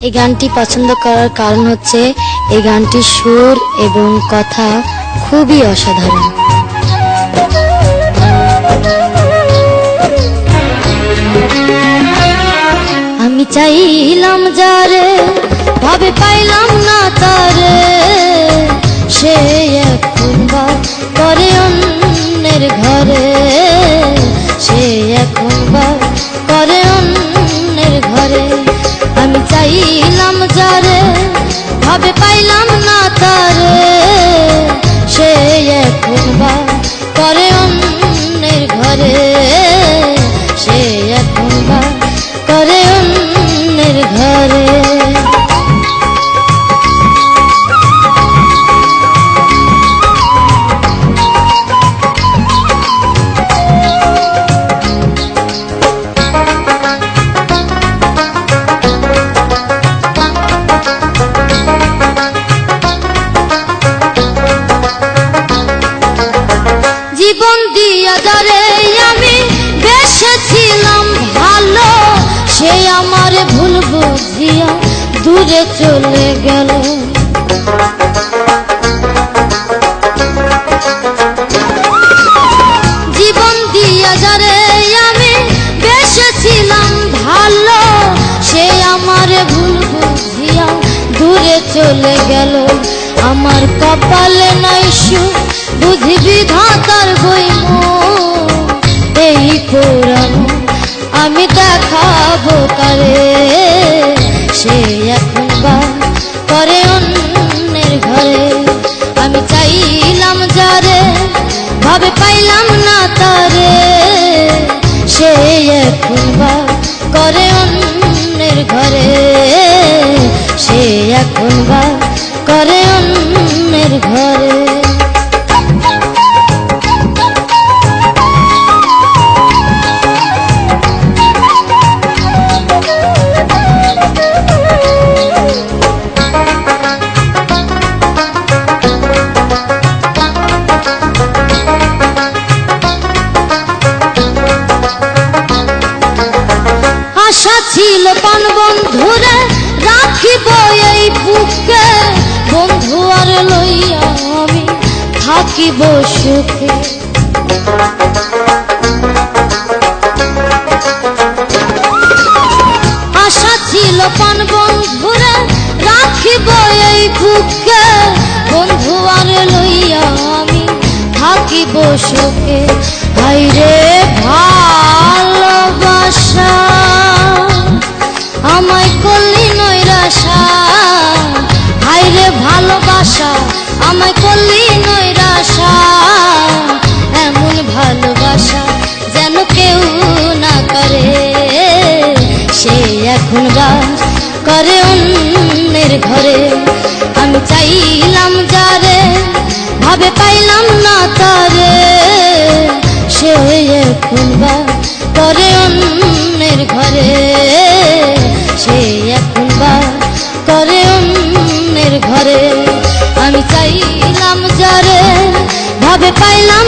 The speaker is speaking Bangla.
এই গানটি পছন্দ করার কারণ হচ্ছে এই গানটির সুর এবং কথা খুবই অসাধারণ। আমি চাইলাম যারে ভাবে পাইলাম না তারে, সে এখন বা করে অন্যের ঘরে, সে এখন বা করে অন্যের ঘরে। আমি চাইলাম যারে ভাবে পাইলাম না তারে, সে এখন বা করে অন্যের ঘরে, সে এখন বা করে অন্যের ঘরে। জীবন দিয়া যারে আমি বেসেছিলাম ভালো, সে আমার ভুল বুঝিয়া দূরে চলে গেল। জীবন দিয়া যারে আমি বেসেছিলাম ভালো, সে আমার ভুল বুঝিয়া দূরে চলে গেল। আমার কপালে নাই সুখ বুঝি বিধাতার গইম, এই পুরানো আমি দেখাবো কারে, সে এখন বা করে অন্যের ঘরে। আমি চাইলাম যারে ভাবে পাইলাম না তারে, সে এখন বা করে অন্যের ঘরে, সে এখন বা করে অন্যের ঘরে। আশা ছিল পান বন্ধুরে রাখিব এই বুকে, বন্ধু আর লইয়া আমি থাকিব সুখে। আশা ছিল পান বন্ধুরে রাখিব এই বুকে, বন্ধু আর লইয়া আমি থাকিব সুখে। হায়রে ভালোবাসা আমায় করলি নৈরাশা, হায়রে ভালোবাসা আমায় করলি নৈরাশা। এমন ভালোবাসা যেন কেউ না করে, সে এখন বাস করে অন্যের ঘরে। আমি চাইলাম যারে ভাবে পাইলাম না তারে, সে এখন বাস করে অন্যের ঘরে, সে এখন বাস করে অন্যের ঘরে। আমি চাইলাম যারে ভাবে পাইলাম